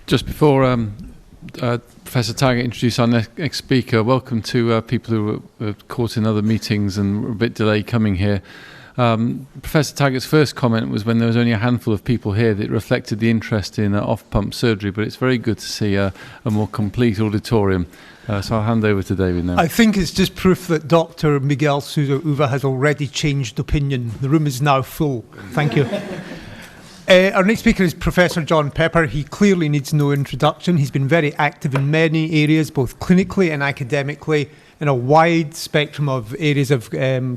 Just before Professor Taggart introduces our next speaker, welcome to people who were caught in other meetings and were a bit delayed coming here. Professor Taggart's first comment was when there was only a handful of people here that reflected the interest in off-pump surgery, but it's very good to see a more complete auditorium. So I'll hand over to David now. I think it's just proof that Dr. Miguel Sousa Uva has already changed opinion. The room is now full. Thank you. Our next speaker is Professor John Pepper. He clearly needs no introduction. He's been very active in many areas, both clinically and academically, in a wide spectrum of areas of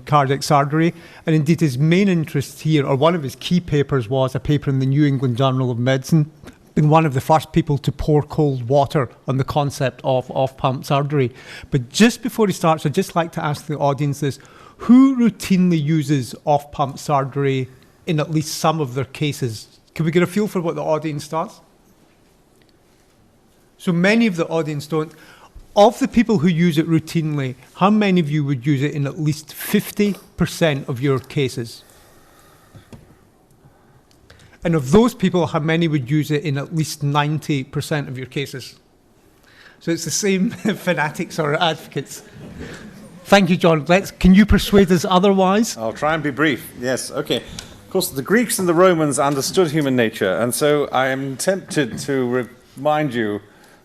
cardiac surgery. And indeed, his main interest here, or one of his key papers, was a paper in the New England Journal of Medicine, being one of the first people to pour cold water on the concept of off-pump surgery. But just before he starts, I'd just like to ask the audience this: who routinely uses off-pump surgery in at least some of their cases? Can we get a feel for what the audience does? So many of the audience don't. Of the people who use it routinely, how many of you would use it in at least 50% of your cases? And of those people, how many would use it in at least 90% of your cases? So it's the same fanatics or advocates. Thank you, John. Can you persuade us otherwise? I'll try and be brief. Yes, okay. Of course, the Greeks and the Romans understood human nature, and so I am tempted to remind you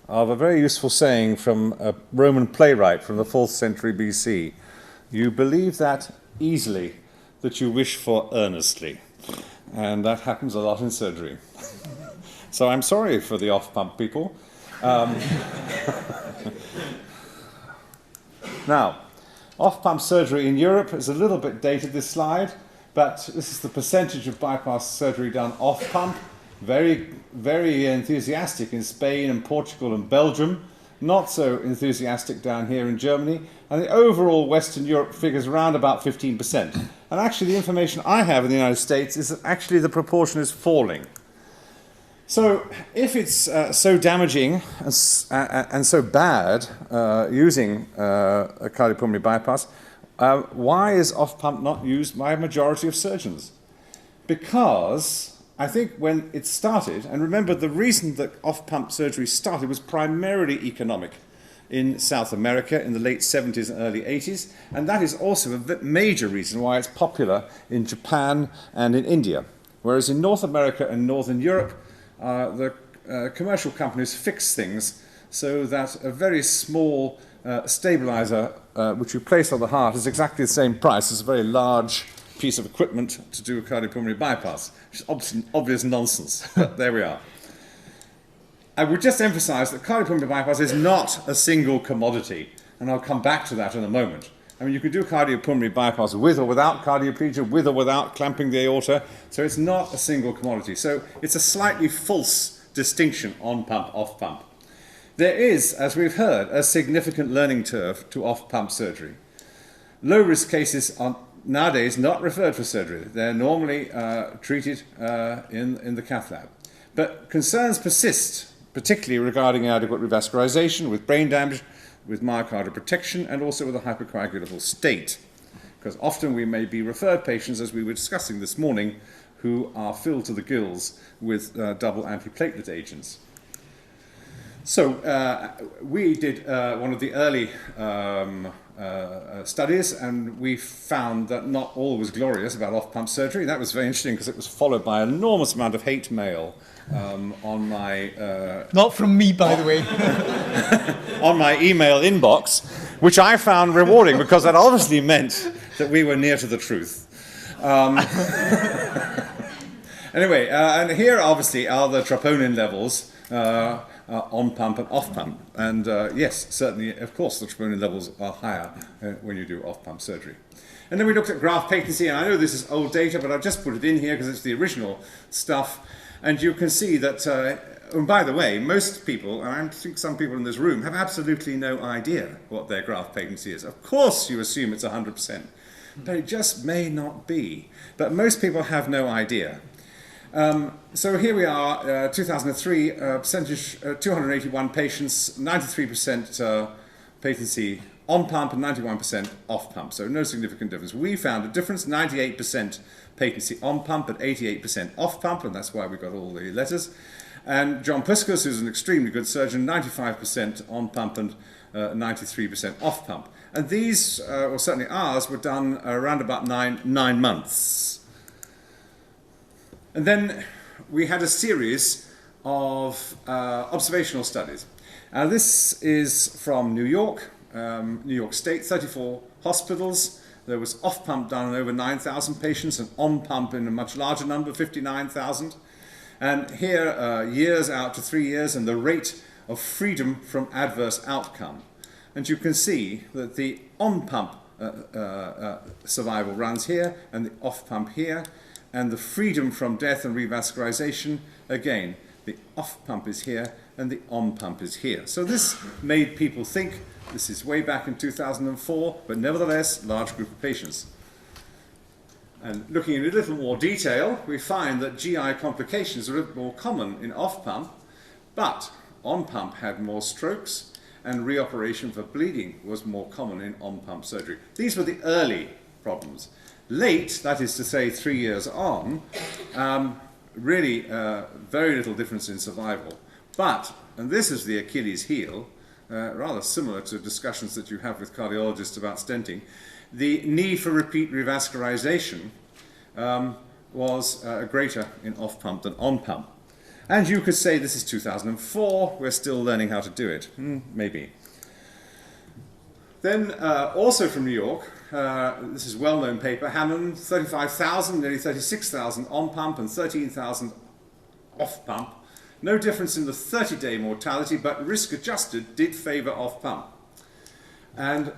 of a very useful saying from a Roman playwright from the 4th century BC. You believe that easily that you wish for earnestly. And that happens a lot in surgery. So I'm sorry for the off-pump people. Now, off-pump surgery in Europe is a little bit dated, this slide, but this is the percentage of bypass surgery done off-pump. Very, very enthusiastic in Spain and Portugal and Belgium. Not so enthusiastic down here in Germany. And the overall Western Europe figures around about 15%. And actually the information I have in the United States is that actually the proportion is falling. So if it's so damaging and so bad using a cardiopulmonary bypass, why is off-pump not used by a majority of surgeons? Because I think when it started, and remember the reason that off-pump surgery started was primarily economic in South America in the late 70s and early 80s, and that is also a major reason why it's popular in Japan and in India. Whereas in North America and Northern Europe, the commercial companies fix things so that a very small stabilizer which you place on the heart is exactly the same price as a very large piece of equipment to do a cardiopulmonary bypass, which is obvious nonsense, but there we are. I would just emphasize that cardiopulmonary bypass is not a single commodity, and I'll come back to that in a moment. I mean, you can do cardiopulmonary bypass with or without cardioplegia, with or without clamping the aorta, so it's not a single commodity. So it's a slightly false distinction on pump, off pump. There is, as we've heard, a significant learning curve to off-pump surgery. Low-risk cases are nowadays not referred for surgery. They're normally treated in the cath lab. But concerns persist, particularly regarding adequate revascularization with brain damage, with myocardial protection, and also with a hypercoagulable state. Because often we may be referred patients, as we were discussing this morning, who are filled to the gills with double antiplatelet agents. So we did one of the early studies, and we found that not all was glorious about off-pump surgery. That was very interesting because it was followed by an enormous amount of hate mail on my... Not from me, by the way. on my email inbox, which I found rewarding because that obviously meant that we were near to the truth. Anyway, and here obviously are the troponin levels on pump and off pump. And yes, certainly, of course, the troponin levels are higher when you do off pump surgery. And then we looked at graft patency, and I know this is old data, but I've just put it in here because it's the original stuff. And you can see that, and by the way, most people, and I think some people in this room, have absolutely no idea what their graft patency is. Of course you assume it's 100%, but it just may not be. But most people have no idea. So here we are, 2003, percentage, 281 patients, 93% patency on pump and 91% off pump, so no significant difference. We found a difference, 98% patency on pump and 88% off pump, and that's why we got all the letters. And John Puskas, who's an extremely good surgeon, 95% on pump and 93% off pump. And these, or certainly ours, were done around about nine months. And then we had a series of observational studies. Now this is from New York State, 34 hospitals. There was off-pump done on over 9,000 patients and on-pump in a much larger number, 59,000. And here, years out to 3 years, and the rate of freedom from adverse outcome. And you can see that the on-pump survival runs here, and the off-pump here, and the freedom from death and revascularization, again, the off-pump is here, and the on-pump is here. So this made people think, this is way back in 2004, but nevertheless, large group of patients. And looking in a little more detail, we find that GI complications are a bit more common in off-pump, but on-pump had more strokes, and reoperation for bleeding was more common in on-pump surgery. These were the early problems. Late, that is to say 3 years on, really very little difference in survival. But, and this is the Achilles heel, rather similar to discussions that you have with cardiologists about stenting, the need for repeat revascularization was greater in off-pump than on-pump. And you could say this is 2004, we're still learning how to do it. Maybe. Then, also from New York, this is a well-known paper, Hammond, 35,000, nearly 36,000 on-pump and 13,000 off-pump. No difference in the 30-day mortality, but risk-adjusted did favor off-pump. And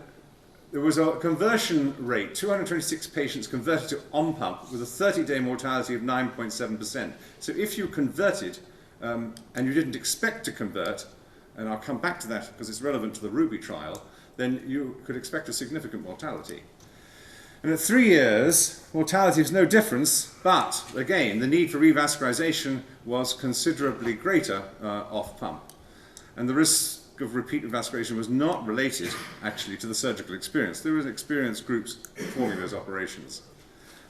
there was a conversion rate, 226 patients converted to on-pump with a 30-day mortality of 9.7%. So if you converted, and you didn't expect to convert, and I'll come back to that because it's relevant to the Ruby trial, then you could expect a significant mortality. And at 3 years, mortality is no difference, but again, the need for revascularization was considerably greater off-pump. And the risk of repeat revascularization was not related, actually, to the surgical experience. There were experienced groups performing those operations.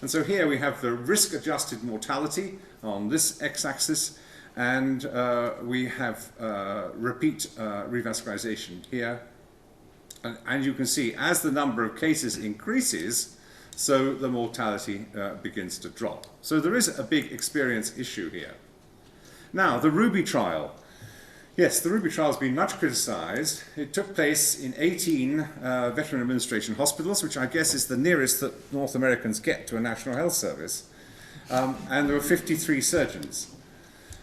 And so here we have the risk-adjusted mortality on this x-axis, and we have repeat revascularization here. And you can see, as the number of cases increases, so the mortality begins to drop. So there is a big experience issue here. Now, the Ruby trial. Yes, the Ruby trial has been much criticized. It took place in 18 Veteran Administration hospitals, which I guess is the nearest that North Americans get to a National Health Service. And there were 53 surgeons.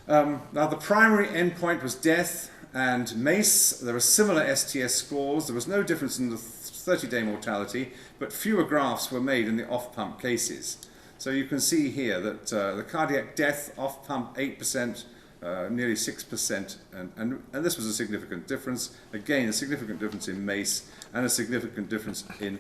Now, the primary endpoint was death and MACE. There were similar STS scores. There was no difference in the 30-day mortality, but fewer grafts were made in the off-pump cases. So you can see here that the cardiac death off-pump 8%, nearly 6%, and this was a significant difference. Again, a significant difference in MACE and a significant difference in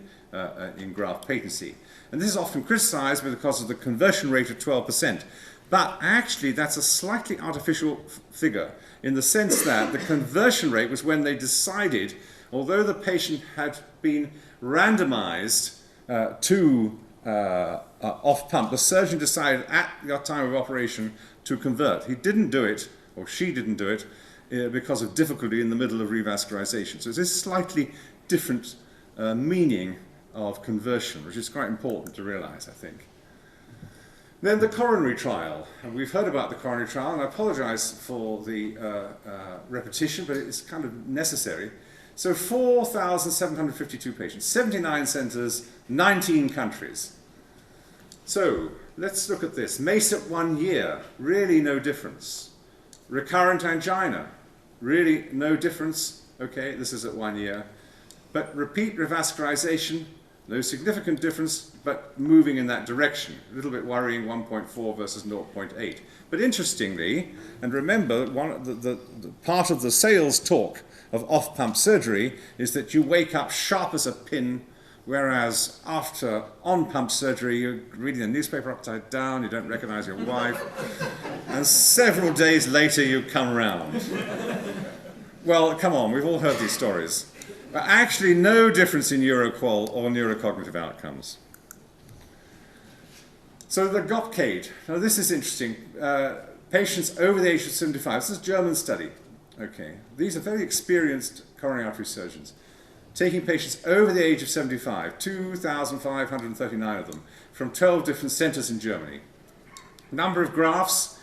graft patency. And this is often criticized because of the conversion rate of 12%. But actually, that's a slightly artificial figure in the sense that the conversion rate was when they decided, although the patient had been randomized to off-pump, the surgeon decided at the time of operation to convert. He didn't do it, or she didn't do it, because of difficulty in the middle of revascularization. So it's a slightly different meaning of conversion, which is quite important to realize, I think. Then the coronary trial. And we've heard about the coronary trial, and I apologize for the repetition, but it's kind of necessary. So 4,752 patients, 79 centers, 19 countries. So let's look at this. MACE at 1 year, really no difference. Recurrent angina, really no difference. Okay, this is at 1 year. But repeat revascularization, no significant difference, but moving in that direction. A little bit worrying, 1.4 versus 0.8. But interestingly, and remember, the part of the sales talk of off-pump surgery is that you wake up sharp as a pin, whereas after on-pump surgery, you're reading the newspaper upside down, you don't recognize your wife, and several days later you come around. Well, come on, we've all heard these stories. But actually no difference in Euroqual or neurocognitive outcomes. So the GOPCADE. Now this is interesting. patients over the age of 75. This is a German study. Okay, these are very experienced coronary artery surgeons. Taking patients over the age of 75, 2,539 of them, from 12 different centers in Germany. Number of grafts,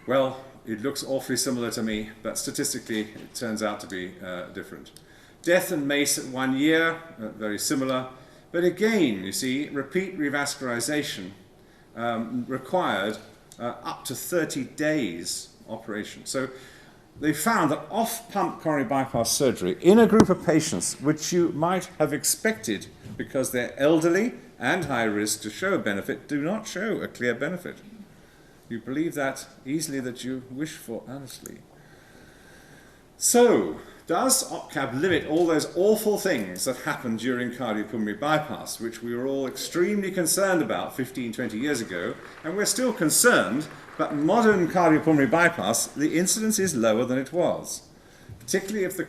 well, it looks awfully similar to me, but statistically it turns out to be different. Death and MACE at 1 year, very similar. But again, you see, repeat revascularization required up to 30 days operation. So they found that off-pump coronary bypass surgery in a group of patients, which you might have expected because they're elderly and high risk to show a benefit, do not show a clear benefit. You believe that easily that you wish for earnestly. So, does OPCAB limit all those awful things that happened during cardiopulmonary bypass, which we were all extremely concerned about 15, 20 years ago, and we're still concerned, but modern cardiopulmonary bypass, the incidence is lower than it was, particularly if the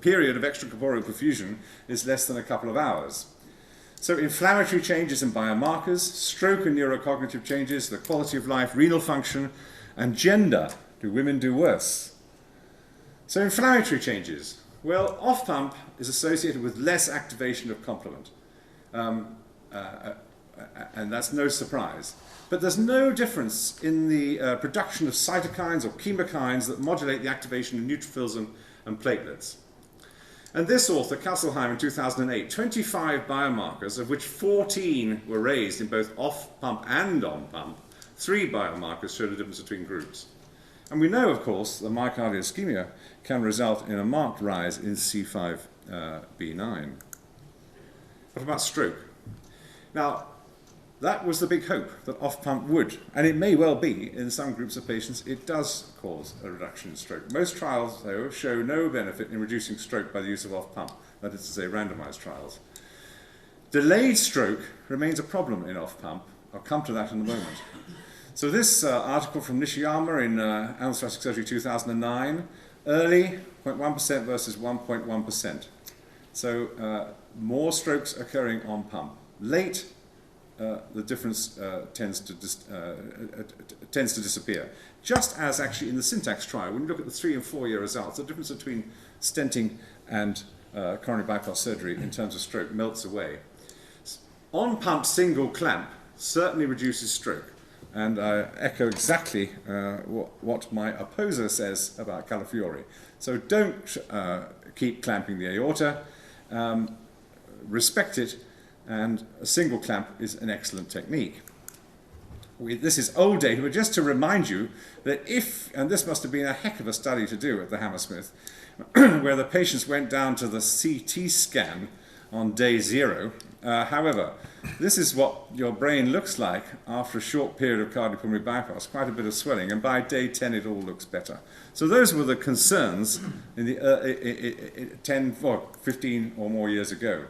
period of extracorporeal perfusion is less than a couple of hours. So inflammatory changes in biomarkers, stroke and neurocognitive changes, the quality of life, renal function, and gender. Do women do worse? So inflammatory changes. Well, off-pump is associated with less activation of complement. And that's no surprise. But there's no difference in the production of cytokines or chemokines that modulate the activation of neutrophils and platelets. And this author, Kasselheim, in 2008, 25 biomarkers, of which 14 were raised in both off-pump and on-pump. 3 biomarkers showed a difference between groups. And we know, of course, that myocardial ischemia can result in a marked rise in C5b9. What about stroke? Now, that was the big hope, that off-pump would, and it may well be, in some groups of patients, it does cause a reduction in stroke. Most trials, though, show no benefit in reducing stroke by the use of off-pump, that is to say, randomized trials. Delayed stroke remains a problem in off-pump. I'll come to that in a moment. So this article from Nishiyama in Annals of Thoracic Surgery 2009, early 0.1% versus 1.1%. So more strokes occurring on pump. Late, the difference tends to disappear. Just as actually in the syntax trial, when you look at the 3 and 4 year results, the difference between stenting and coronary bypass surgery in terms of stroke melts away. On pump single clamp certainly reduces stroke. And I echo exactly what my opposer says about Calafiore. So don't keep clamping the aorta, respect it, and a single clamp is an excellent technique. This is old data, but just to remind you that if, and this must have been a heck of a study to do at the Hammersmith, where the patients went down to the CT scan on day 0. However, this is what your brain looks like after a short period of cardiopulmonary bypass, quite a bit of swelling, and by day 10 it all looks better. So those were the concerns in the 10 or 15 or more years ago.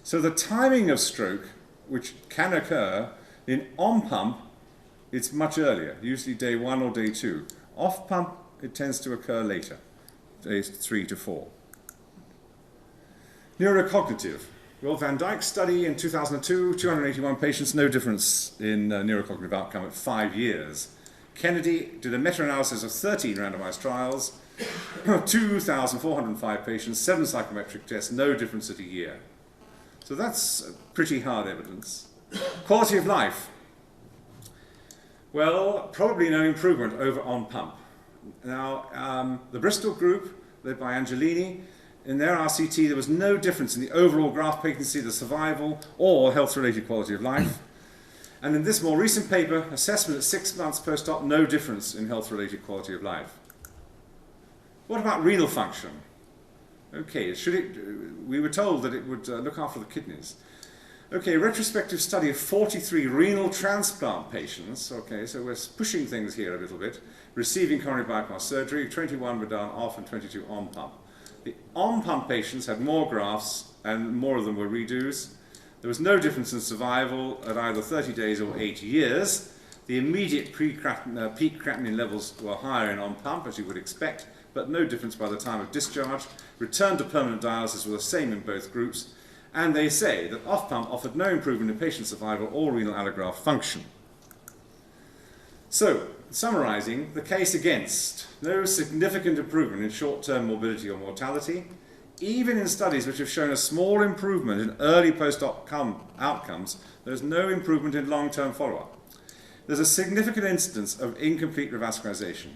So the timing of stroke, which can occur in on-pump, it's much earlier, usually day 1 or day 2. Off-pump, it tends to occur later, days 3 to 4. Neurocognitive. Well, Van Dyke's study in 2002, 281 patients, no difference in neurocognitive outcome at 5 years. Kennedy did a meta-analysis of 13 randomized trials, 2,405 patients, 7 psychometric tests, no difference at a year. So that's pretty hard evidence. Quality of life. Well, probably no improvement over on pump. Now, the Bristol group, led by Angelini, in their RCT, there was no difference in the overall graft patency, the survival, or health-related quality of life. And in this more recent paper, assessment at 6 months post-op, no difference in health-related quality of life. What about renal function? Okay, we were told that it would look after the kidneys. Okay, retrospective study of 43 renal transplant patients. Okay, so we're pushing things here a little bit. Receiving coronary bypass surgery, 21 were done off and 22 on pump. The on-pump patients had more grafts and more of them were redos. There was no difference in survival at either 30 days or 8 years. The immediate peak creatinine levels were higher in on-pump, as you would expect, but no difference by the time of discharge. Return to permanent dialysis were the same in both groups. And they say that off-pump offered no improvement in patient survival or renal allograft function. So, Summarising, the case against: no significant improvement in short-term morbidity or mortality. Even in studies which have shown a small improvement in early post-op outcomes, there is no improvement in long-term follow-up. There's a significant incidence of incomplete revascularization.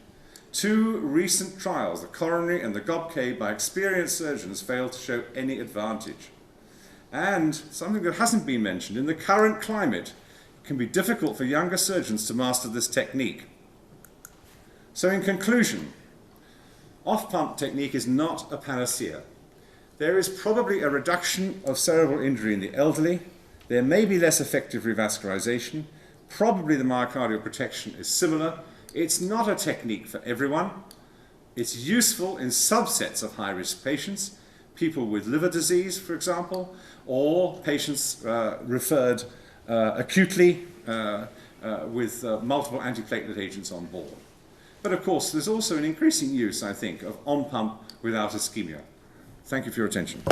2 recent trials, the coronary and the CABG, by experienced surgeons, failed to show any advantage. And something that hasn't been mentioned, in the current climate, it can be difficult for younger surgeons to master this technique. So in conclusion, off-pump technique is not a panacea. There is probably a reduction of cerebral injury in the elderly. There may be less effective revascularization. Probably the myocardial protection is similar. It's not a technique for everyone. It's useful in subsets of high-risk patients, people with liver disease, for example, or patients referred acutely with multiple antiplatelet agents on board. But of course, there's also an increasing use, I think, of on-pump without ischemia. Thank you for your attention.